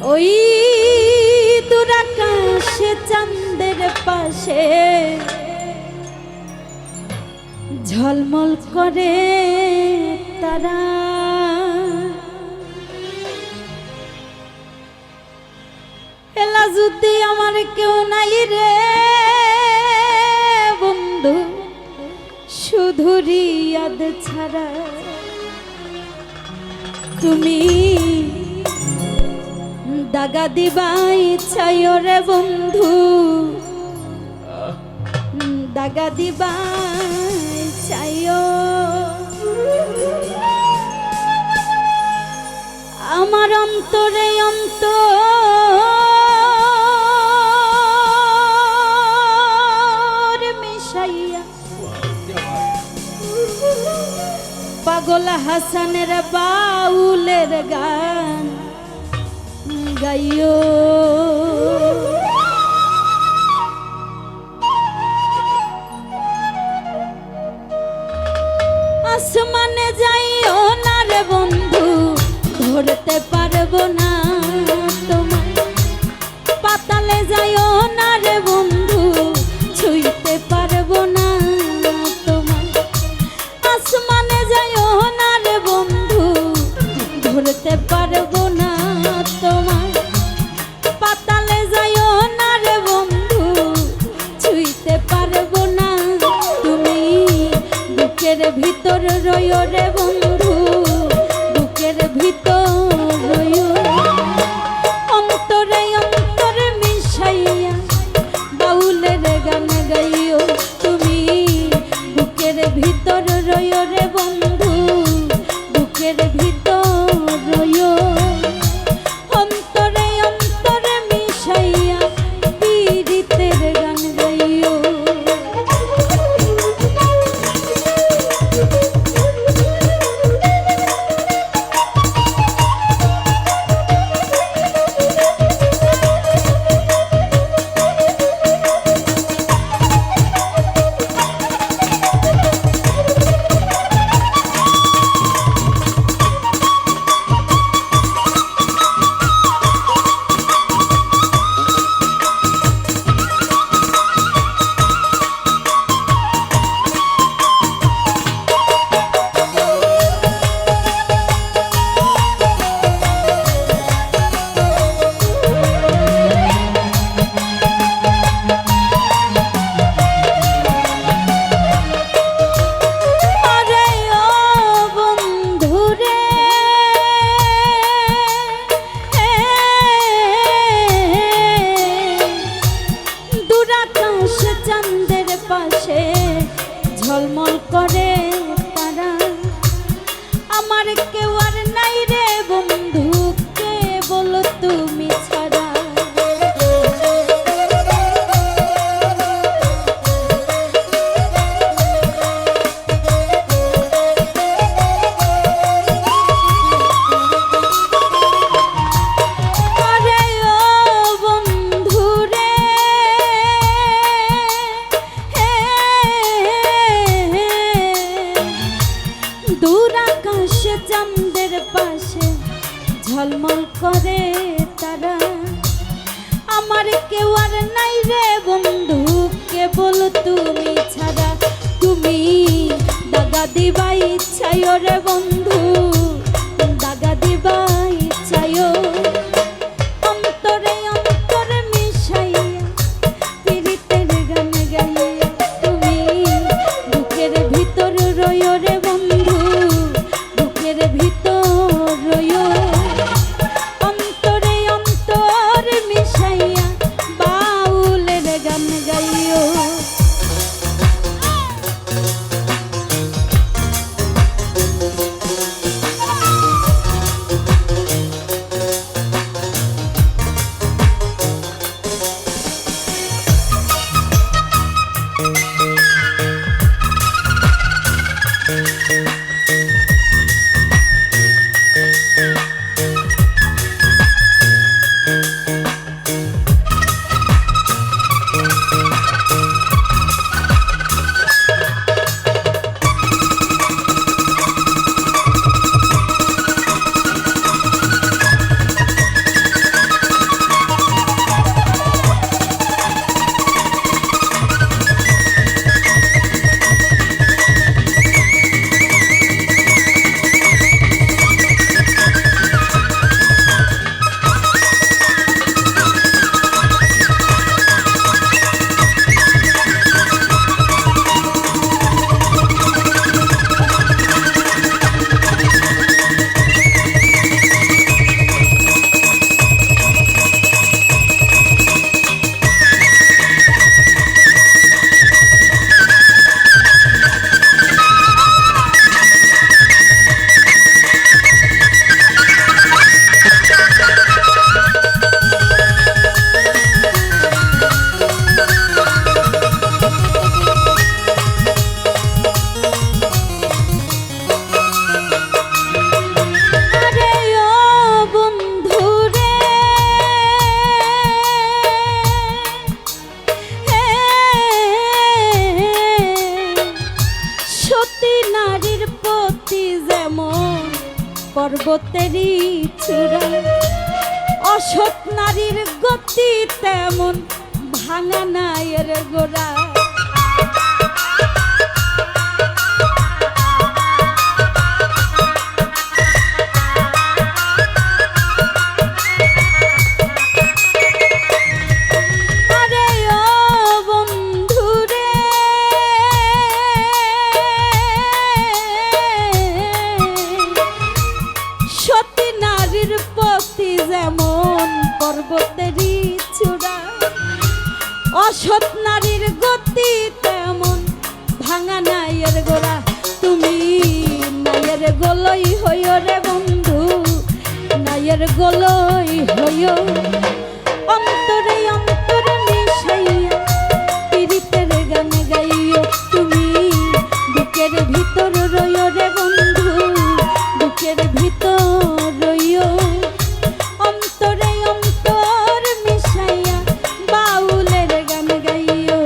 ওই দুরাকাশে চাঁদের পাশে ঝলমল করে তারা, এলা যদি আমার কেউ নাই রে বন্ধু, শুধু রিয়াদ ছাড়া। তুমি দাগা দিবাই চাইও রে বন্ধু, দাগা দিবাই চাইও। আমার অন্তরে অন্তর মিশাইয়া পাগল হাসানের বাউলের গান গাইও। আসমানে যাইও না রে বন্ধু, ধরতে পারবো না তোমায়। পাতালে যাইও না রে বন্ধু, ছুঁইতে পারবো না তোমায়। আসমানে যাইও না রে বন্ধু, ধরতে পারবো না তোমায়। পাতালে যাইও না রে বন্ধু, ছুঁইতে পারবো না। তুমি বুকের ভিতর রইও রে বন্ধু, বুকের ভিতর রইও। অন্তরে অন্তরে মিশাইয়া বাউলের গান গাইও। তুমি বুকের ভিতর রইও রে বন্ধু, বুকের ভিতর রইও। অন্তরে অন্তরে মিশাইয়া পীড়িতের গান গাইও। চাঁদের পাশে ঝলমল করে তারা, আমার কেউ আর নাই রে বন্ধু, কে বলো তুমি ছাড়া। চাঁদের পাশে ঝলমল করে তারা, আমার কেউ আর নাই রে বন্ধু, কেবল তুমি ছাড়া। তুমি দাগা দিবাই চাইও রে বন্ধু, দাগা দিবাই চাইও। অন্তরে অন্তরে মিশাইয়া পীড়িতের গান গাইয়া। তুমি বুকের ভিতর রইও রে বন্ধু, বুকের ভিতর রইও। অন্তরে অন্তর মিশাইয়া বাউলের গান গাইও। পর্বতেরই চূড়া। অসৎ নারীর গতি তেমন ভাঙা নায়ের গোড়া। পর্বতেরই চূড়া। অসৎ নারীর গতি তেমন ভাঙা নাইয়ের গোড়া। তুমি নাইয়ের গোলই হইও রে বন্ধু, নাইয়ের গোলই হইও। অন্তরে অন্তরে মিশাইয়া পীড়িতের গান গাইও। তুমি বুকের ভিতর রইও রে বন্ধু, বুকের ভিতর রইও। অন্তরে অন্তর মিশাইয়া বাউলের গান গাইও।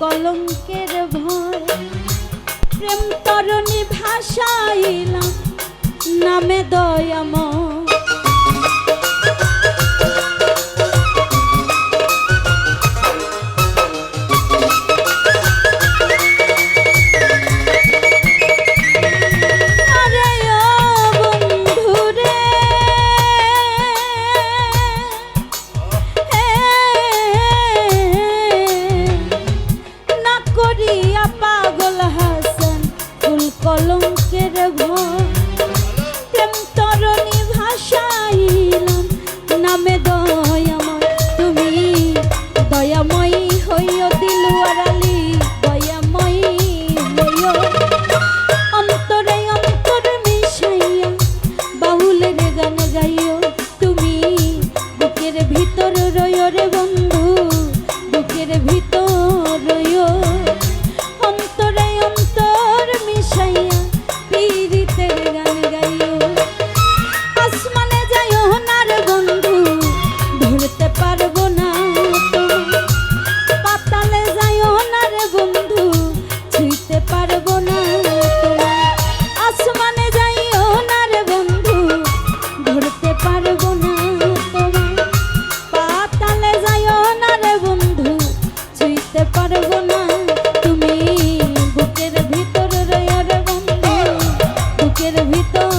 কলঙ্কের ভয় প্রেম তরণী ভাষাইলাম নামে দয়াময়। কলঙ্কের ভয় প্রেম তরণী ভাষাইলাম নামে দয়াময়। তুমি দয়াময়ী হইও দিলওয়ারালি, দয়াময়ী হইও। অন্তরে অন্তর মিশাইয়া বাউলের গান গাইও। তুমি বুকের ভিতর রইও রে বন্ধু, বুকের ভিতর রইও। অন্তরে অন্তর মিশাইয়া পীড়িতের গান গাইও। আসমানে যাইও না রে বন্ধু, ধরতে পারবো না তুমি। পাতালে যাইও না রে বন্ধু, ছুঁইতে পারবো না তুমি। আসমানে যাইও না রে বন্ধু, ধরতে পারবো না তুমি। পাতালে যাইও না রে বন্ধু, ছুঁইতে পারবো না তুমি। বুকের ভিতর রইও রে বন্ধু, বুকের ভিতর